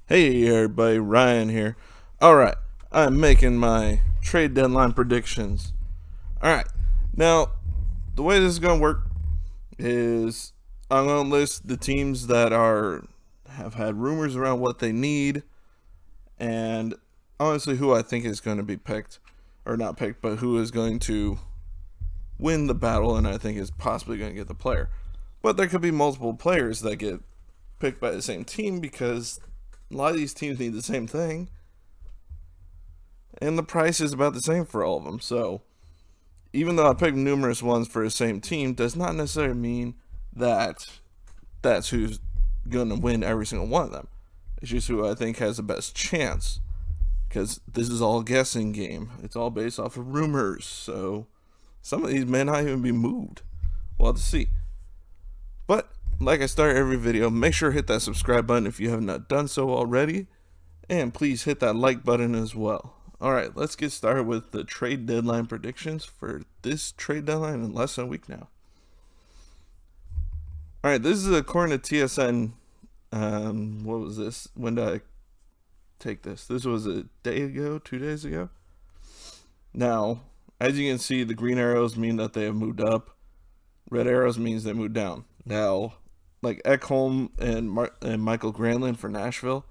Hey everybody, Ryan here. Alright, I'm making my trade deadline predictions. Alright, now the way this is going to work is I'm going to list the teams that have had rumors around what they need and honestly who I think is going to be picked, or not picked, but who is going to win the battle and I think is possibly going to get the player. But there could be multiple players that get picked by the same team because a lot of these teams need the same thing, and the price is about the same for all of them. So, even though I picked numerous ones for the same team, does not necessarily mean that that's who's going to win every single one of them. It's just who I think has the best chance, because this is all a guessing game. It's all based off of rumors. So, some of these may not even be moved. We'll have to see. But like I start every video, make sure to hit that subscribe button if you have not done so already, and please hit that like button as well. Alright, let's get started with the trade deadline predictions for this trade deadline in less than a week now. Alright, this is according to TSN. What was this? When did I take this? This was a day ago, 2 days ago. Now, as you can see, the green arrows mean that they have moved up. Red arrows means they moved down. Now, like Ekholm and Michael Granlund for Nashville,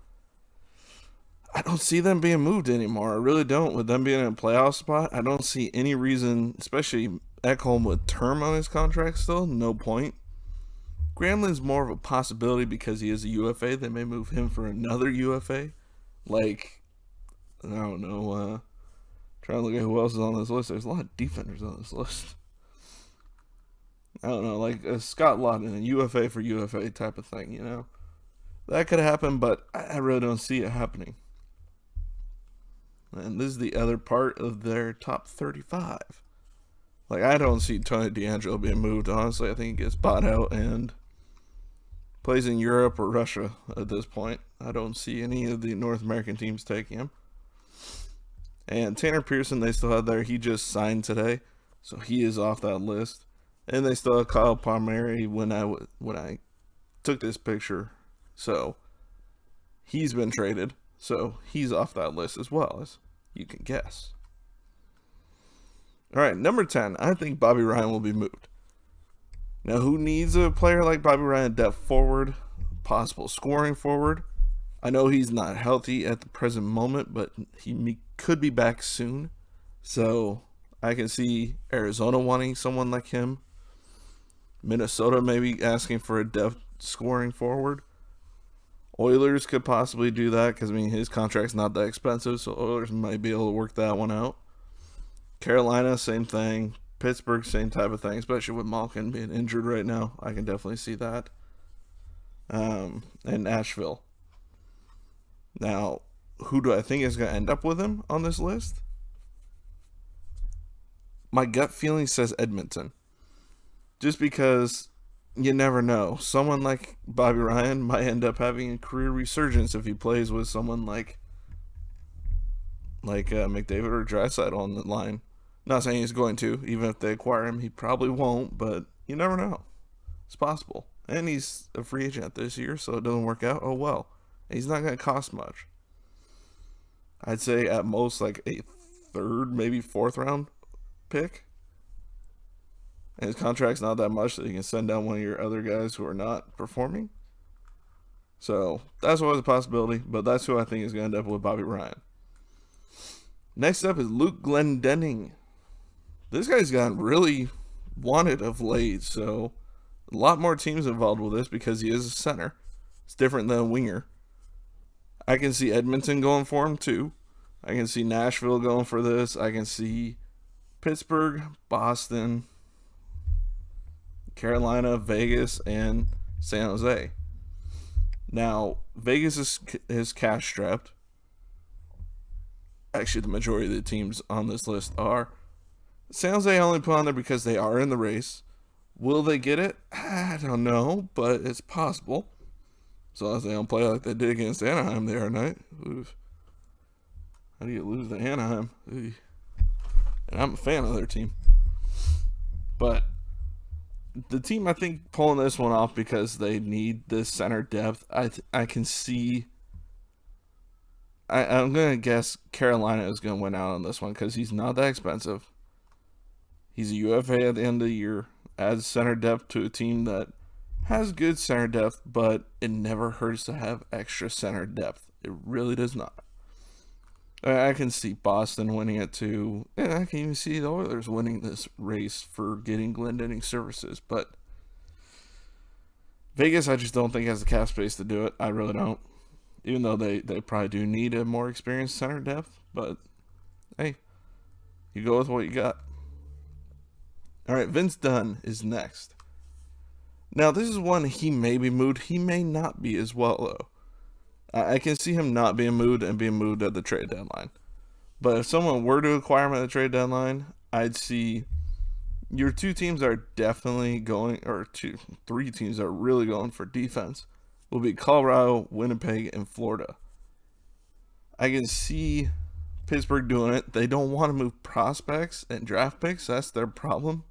I don't see them being moved anymore. I really don't. With them being in a playoff spot, I don't see any reason, especially Ekholm with term on his contract still, no point. Granlund's more of a possibility because he is a UFA. They may move him for another UFA. Like, I don't know, trying to look at who else is on this list. There's a lot of defenders on this list. I don't know, like a Scott Laughton, a UFA for UFA type of thing, you know? That could happen, but I really don't see it happening. And this is the other part of their top 35. Like, I don't see Tony DeAngelo being moved, honestly. I think he gets bought out and plays in Europe or Russia at this point. I don't see any of the North American teams taking him. And Tanner Pearson, they still have there. He just signed today, so he is off that list. And they still have Kyle Palmieri when I took this picture, so he's been traded. So he's off that list as well, as you can guess. All right, number 10. I think Bobby Ryan will be moved. Now, who needs a player like Bobby Ryan? Depth forward, possible scoring forward. I know he's not healthy at the present moment, but he could be back soon. So I can see Arizona wanting someone like him. Minnesota maybe asking for a depth scoring forward. Oilers could possibly do that because, I mean, his contract's not that expensive, so Oilers might be able to work that one out. Carolina, same thing. Pittsburgh, same type of thing, especially with Malkin being injured right now. I can definitely see that. And Nashville. Now, who do I think is going to end up with him on this list? My gut feeling says Edmonton. Just because you never know. Someone like Bobby Ryan might end up having a career resurgence if he plays with someone like McDavid or Draisaitl on the line. Not saying he's going to. Even if they acquire him, he probably won't. But you never know. It's possible. And he's a free agent this year, so it doesn't work out. Oh well. He's not going to cost much. I'd say at most like a third, maybe fourth round pick. And his contract's not that much that you can send down one of your other guys who are not performing. So that's always a possibility, but that's who I think is going to end up with Bobby Ryan. Next up is Luke Glendening. This guy's gotten really wanted of late, so a lot more teams involved with this because he is a center. It's different than a winger. I can see Edmonton going for him too. I can see Nashville going for this. I can see Pittsburgh, Boston, Carolina, Vegas, and San Jose. Now, Vegas is cash strapped. Actually, the majority of the teams on this list are. San Jose only put on there because they are in the race. Will they get it? I don't know, but it's possible. So long as they don't play like they did against Anaheim the other night. Oof. How do you lose to Anaheim? Oof. And I'm a fan of their team. But the team, I think, pulling this one off because they need this center depth. I can see I'm going to guess Carolina is going to win out on this one because he's not that expensive. He's a UFA at the end of the year, adds center depth to a team that has good center depth, but it never hurts to have extra center depth. It really does not. I can see Boston winning it too, and I can even see the Oilers winning this race for getting Glendening services. But Vegas, I just don't think has the cap space to do it. I really don't. Even though they probably do need a more experienced center depth. But, hey, you go with what you got. All right, Vince Dunn is next. Now, this is one he may be moved. He may not be as well, though. I can see him not being moved and being moved at the trade deadline. But if someone were to acquire him at the trade deadline, I'd see your two teams are definitely going, or three teams are really going for defense, will be Colorado, Winnipeg, and Florida. I can see Pittsburgh doing it. They don't want to move prospects and draft picks. That's their problem.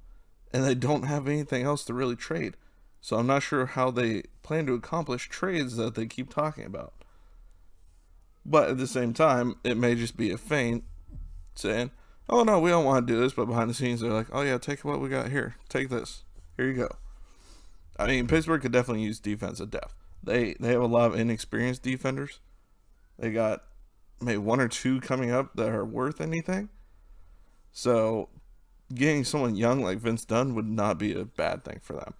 And they don't have anything else to really trade. So I'm not sure how they plan to accomplish trades that they keep talking about. But at the same time, it may just be a feint saying, oh no, we don't want to do this. But behind the scenes, they're like, oh yeah, take what we got here. Take this. Here you go. I mean, Pittsburgh could definitely use defensive depth. They have a lot of inexperienced defenders. They got maybe one or two coming up that are worth anything. So getting someone young like Vince Dunn would not be a bad thing for them.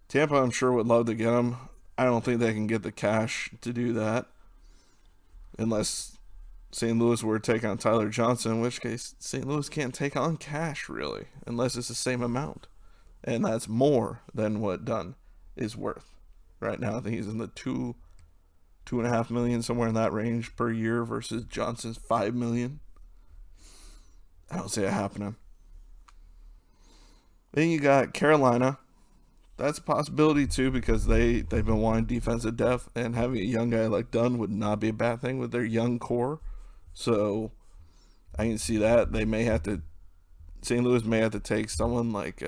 Tampa, I'm sure, would love to get him. I don't think they can get the cash to do that. Unless St. Louis were to take on Tyler Johnson, in which case St. Louis can't take on cash, really, unless it's the same amount. And that's more than what Dunn is worth. Right now, I think he's in the $2.5 million, somewhere in that range per year, versus Johnson's $5 million. I don't see it happening. Then you got Carolina. That's a possibility too, because they've been wanting defensive depth, and having a young guy like Dunn would not be a bad thing with their young core. So I can see that they may have to. St. Louis may have to take someone like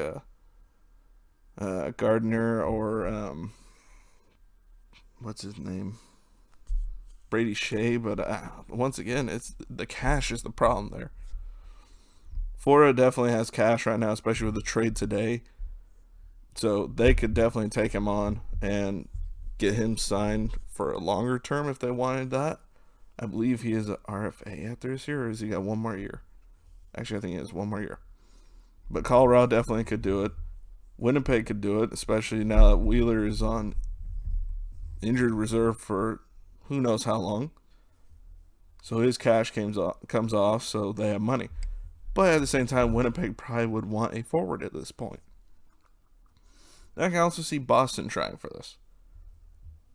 Gardner or what's his name, Brady Shea. But once again, it's the cash is the problem there. Florida definitely has cash right now, especially with the trade today. So they could definitely take him on and get him signed for a longer term if they wanted that. I believe he is an RFA after this year, or has he got one more year? Actually, I think he has one more year. But Colorado definitely could do it. Winnipeg could do it, especially now that Wheeler is on injured reserve for who knows how long. So his cash comes off, so they have money. But at the same time, Winnipeg probably would want a forward at this point. I can also see Boston trying for this.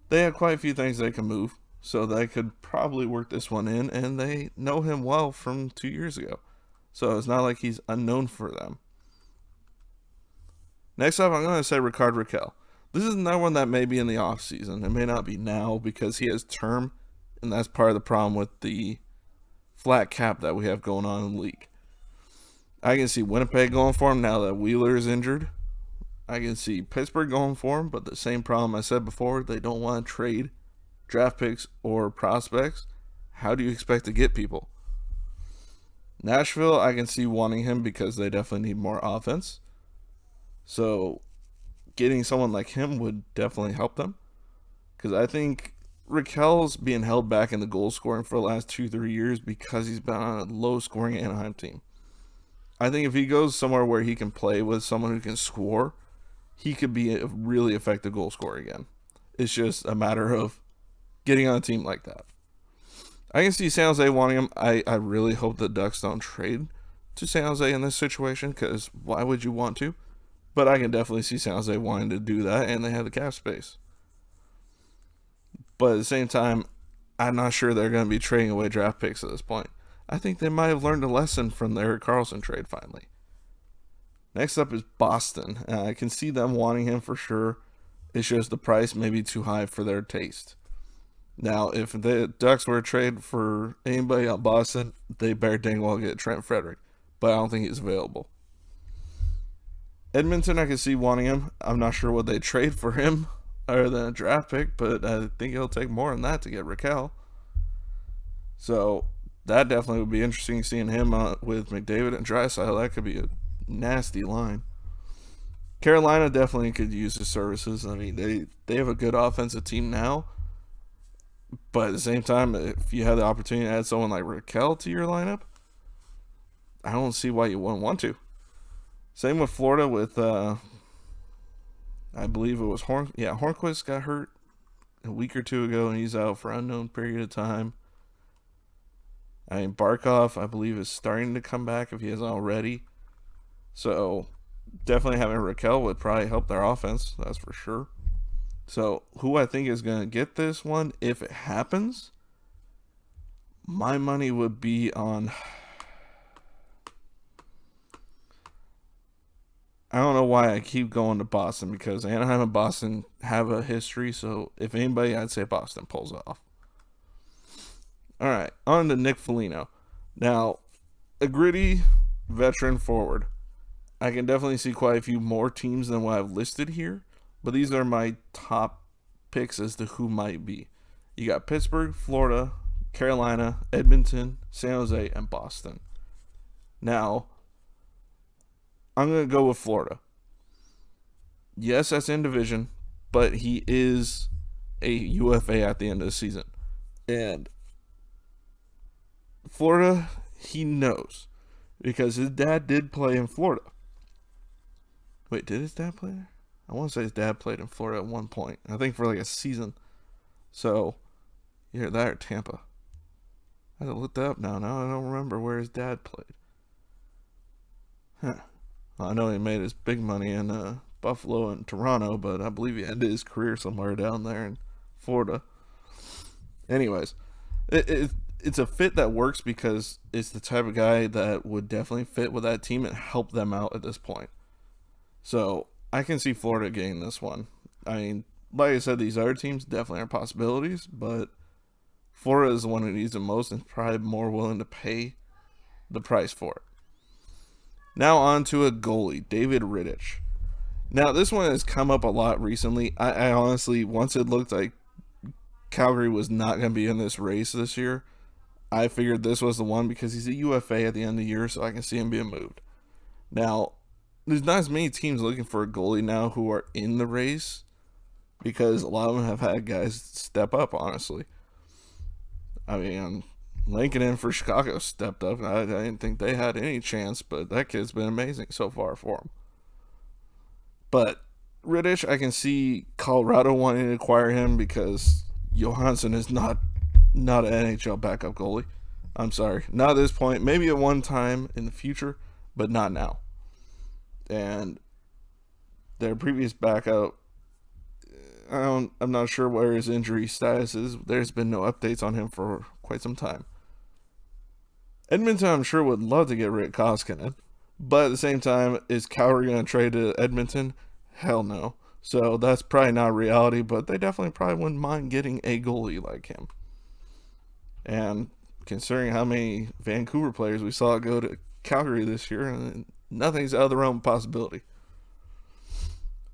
They have quite a few things they can move, so they could probably work this one in, and they know him well from 2 years ago. So it's not like he's unknown for them. Next up, I'm going to say Rickard Rakell. This is another one that may be in the offseason. It may not be now because he has term, and that's part of the problem with the flat cap that we have going on in the league. I can see Winnipeg going for him now that Wheeler is injured. I can see Pittsburgh going for him, but the same problem I said before, they don't want to trade draft picks or prospects. How do you expect to get people? Nashville, I can see wanting him because they definitely need more offense. So getting someone like him would definitely help them. Because I think Rakell's being held back in the goal scoring for the last 2-3 years because he's been on a low scoring Anaheim team. I think if he goes somewhere where he can play with someone who can score, he could be a really effective goal scorer again. It's just a matter of getting on a team like that. I can see San Jose wanting him. I really hope the Ducks don't trade to San Jose in this situation, because why would you want to? But I can definitely see San Jose wanting to do that, and they have the cap space. But at the same time, I'm not sure they're going to be trading away draft picks at this point. I think they might have learned a lesson from the Erik Karlsson trade finally. Next up is Boston. I can see them wanting him for sure. It's just the price may be too high for their taste. Now, if the Ducks were to trade for anybody on Boston, they better dang well get Trent Frederick. But I don't think he's available. Edmonton, I can see wanting him. I'm not sure what they trade for him other than a draft pick, but I think it'll take more than that to get Rakell. So that definitely would be interesting seeing him with McDavid and Draisaitl. That could be a nasty line. Carolina definitely could use his services. I mean, they have a good offensive team now, but at the same time, if you have the opportunity to add someone like Raquel to your lineup, I don't see why you wouldn't want to. Same with Florida with, I believe it was Hornquist got hurt a week or two ago, and he's out for an unknown period of time. I mean, Barkov, I believe, is starting to come back if he hasn't already. So definitely having Raquel would probably help their offense, that's for sure. So who I think is going to get this one, if it happens, my money would be on... I don't know why I keep going to Boston, because Anaheim and Boston have a history. So if anybody, I'd say Boston pulls it off. All right, on to Nick Foligno. Now, a gritty veteran forward. I can definitely see quite a few more teams than what I've listed here, but these are my top picks as to who might be. You got Pittsburgh, Florida, Carolina, Edmonton, San Jose, and Boston. Now, I'm going to go with Florida. Yes, that's in division, but he is a UFA at the end of the season. And Florida, he knows, because his dad did play in Florida. Wait, did his dad play there? I want to say his dad played in Florida at one point. I think for like a season. So, either that or Tampa. I had to look that up now. Now I don't remember where his dad played. Huh. Well, I know he made his big money in Buffalo and Toronto, but I believe he ended his career somewhere down there in Florida. Anyways, it's a fit that works because it's the type of guy that would definitely fit with that team and help them out at this point. So I can see Florida getting this one. I mean, like I said, these other teams definitely are possibilities, but Florida is the one who needs it most and is probably more willing to pay the price for it. Now on to a goalie, David Rittich. Now this one has come up a lot recently. I honestly, once it looked like Calgary was not going to be in this race this year, I figured this was the one because he's a UFA at the end of the year, so I can see him being moved. Now, there's not as many teams looking for a goalie now who are in the race because a lot of them have had guys step up, honestly. I mean, Glendening for Chicago stepped up. I didn't think they had any chance, but that kid's been amazing so far for him. But Rittich, I can see Colorado wanting to acquire him because Johansson is not an NHL backup goalie. I'm sorry. Not at this point. Maybe at one time in the future, but not now. And their previous backup, I'm not sure where his injury status is. There's been no updates on him for quite some time. Edmonton, I'm sure, would love to get rid of Koskinen. But at the same time, is Calgary going to trade to Edmonton? Hell no. So that's probably not reality, but they definitely probably wouldn't mind getting a goalie like him. And considering how many Vancouver players we saw go to Calgary this year, nothing's out of the realm of possibility.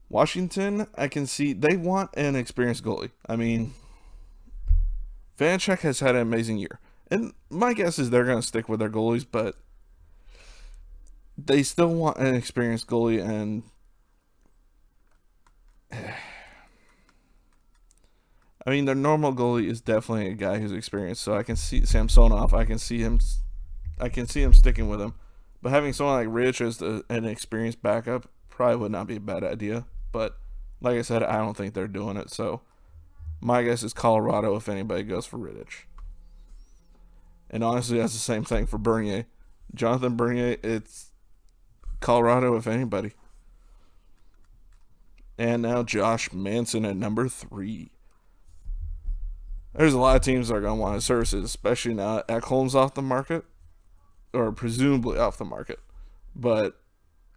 Washington, I can see they want an experienced goalie. I mean, Vanacek has had an amazing year. And my guess is they're going to stick with their goalies, but they still want an experienced goalie. And I mean, their normal goalie is definitely a guy who's experienced. So I can see Samsonov. I can see him sticking with him. But having someone like Rich as an experienced backup probably would not be a bad idea. But like I said, I don't think they're doing it. So my guess is Colorado if anybody goes for Rittich. And honestly, that's the same thing for Bernier. Jonathan Bernier, it's Colorado if anybody. And now Josh Manson at number 3. There's a lot of teams that are going to want his services, especially now Ekholm's off the market. Or presumably off the market. But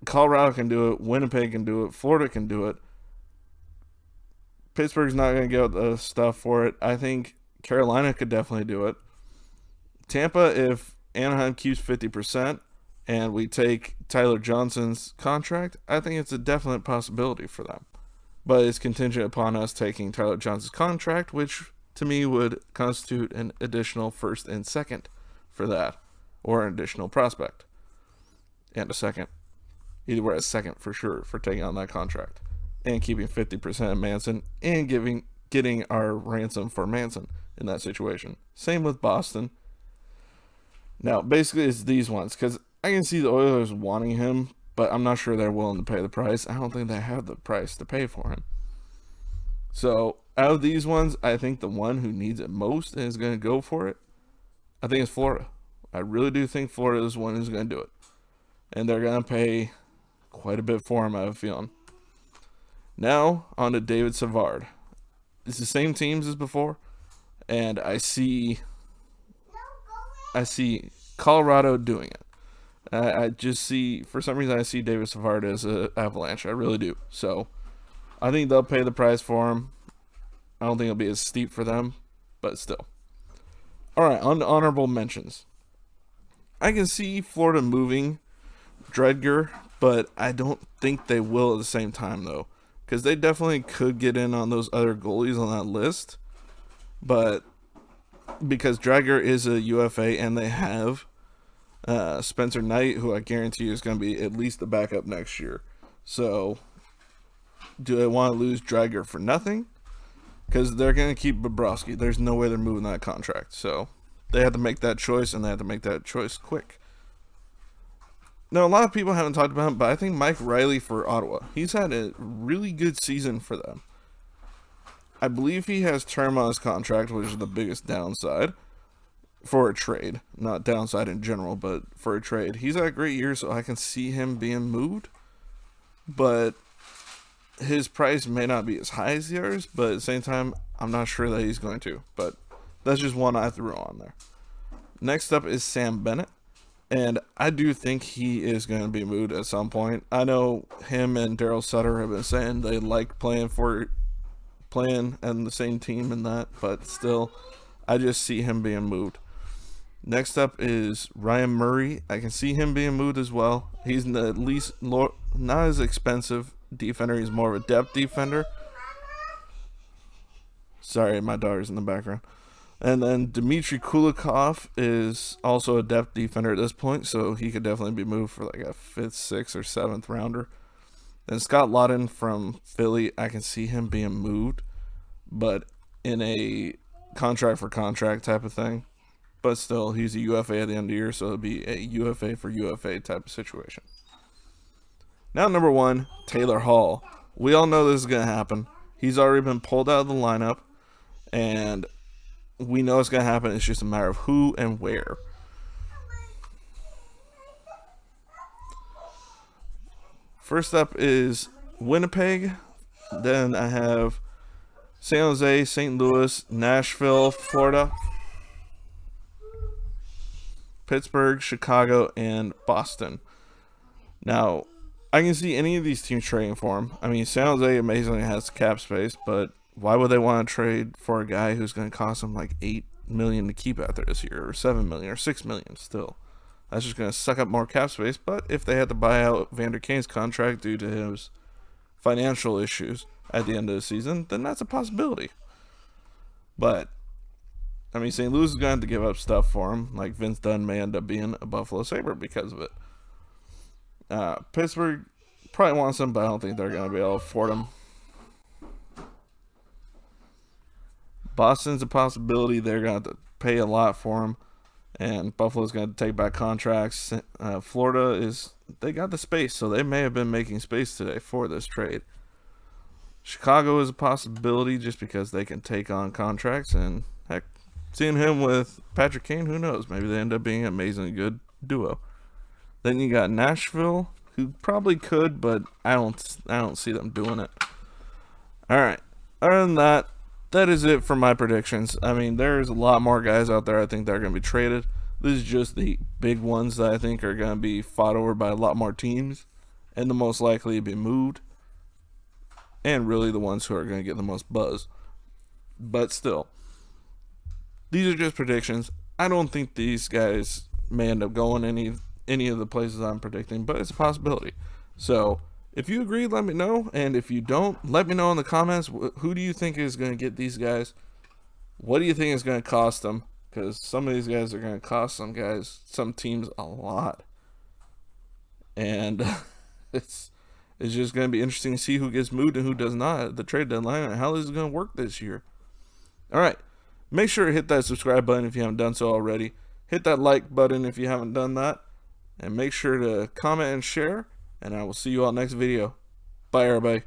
Colorado can do it. Winnipeg can do it. Florida can do it. Pittsburgh's not going to get the stuff for it. I think Carolina could definitely do it. Tampa, if Anaheim keeps 50% and we take Tyler Johnson's contract, I think it's a definite possibility for them. But it's contingent upon us taking Tyler Johnson's contract, which to me would constitute an additional first and second for that, or an additional prospect and a second. Either way, a second for sure for taking on that contract and keeping 50% of Manson and getting our ransom for Manson in that situation. Same with Boston. Now, basically, it's these ones because I can see the Oilers wanting him, but I'm not sure they're willing to pay the price. I don't think they have the price to pay for him. So, out of these ones, I think the one who needs it most and is going to go for it, I think it's Florida. I really do think Florida is the one who's going to do it. And they're going to pay quite a bit for him, I have a feeling. Now, on to David Savard. It's the same teams as before, and I see Colorado doing it. I just see, for some reason, I see David Savard as an Avalanche. I really do. So, I think they'll pay the price for him. I don't think it'll be as steep for them, but still. All right, on to honorable mentions. I can see Florida moving Dredger, but I don't think they will at the same time, though. Because they definitely could get in on those other goalies on that list. But because Dredger is a UFA and they have Spencer Knight, who I guarantee you is going to be at least the backup next year. So, do they want to lose Dredger for nothing? Because they're going to keep Bobrovsky. There's no way they're moving that contract. So, they have to make that choice, and they have to make that choice quick. Now, a lot of people haven't talked about him, but I think Mike Riley for Ottawa. He's had a really good season for them. I believe he has term on his contract, which is the biggest downside for a trade. Not downside in general, but for a trade. He's had a great year, so I can see him being moved. But his price may not be as high as yours, but at the same time, I'm not sure that he's going to. But that's just one I threw on there. Next up is Sam Bennett. And I do think he is going to be moved at some point. I know him and Daryl Sutter have been saying they like playing and the same team and that, but still, I just see him being moved. Next up is Ryan Murray. I can see him being moved as well. He's at least not as expensive defender. He's more of a depth defender. Sorry, my daughter's in the background. And then Dmitry Kulikov is also a depth defender at this point, so he could definitely be moved for like a 5th, 6th, or 7th rounder. Then Scott Laughton from Philly, I can see him being moved, but in a contract for contract type of thing. But still, he's a UFA at the end of the year, so it'll be a UFA for UFA type of situation. Now, number 1, Taylor Hall. We all know this is going to happen. He's already been pulled out of the lineup, and we know it's going to happen. It's just a matter of who and where. First up is Winnipeg. Then I have San Jose, St. Louis, Nashville, Florida, Pittsburgh, Chicago, and Boston. Now, I can see any of these teams trading for him. I mean, San Jose amazingly has cap space, but why would they want to trade for a guy who's going to cost them like $8 million to keep out there this year, or $7 million, or $6 million still? That's just going to suck up more cap space. But if they had to buy out Vander Kane's contract due to his financial issues at the end of the season, then that's a possibility. But, I mean, St. Louis is going to have to give up stuff for him. Like Vince Dunn may end up being a Buffalo Sabre because of it. Pittsburgh probably wants him, but I don't think they're going to be able to afford him. Boston's a possibility. They're going to have to pay a lot for him. And Buffalo's going to take back contracts. Florida they got the space, so they may have been making space today for this trade. Chicago is a possibility just because they can take on contracts. And heck, seeing him with Patrick Kane, who knows? Maybe they end up being an amazingly good duo. Then you got Nashville, who probably could, but I don't see them doing it. All right. Other than that, that is it for my predictions. I mean, there's a lot more guys out there I think that are going to be traded. This is just the big ones that I think are going to be fought over by a lot more teams and the most likely to be moved. And really the ones who are going to get the most buzz. But still, these are just predictions. I don't think these guys may end up going any of the places I'm predicting, but it's a possibility. So, if you agree, let me know. And if you don't, let me know in the comments. Who do you think is going to get these guys? What do you think it's going to cost them? Because some of these guys are going to cost some teams a lot. And it's just going to be interesting to see who gets moved and who does not at the trade deadline and how this is going to work this year. All right. Make sure to hit that subscribe button if you haven't done so already. Hit that like button if you haven't done that. And make sure to comment and share. And I will see you all next video. Bye, everybody.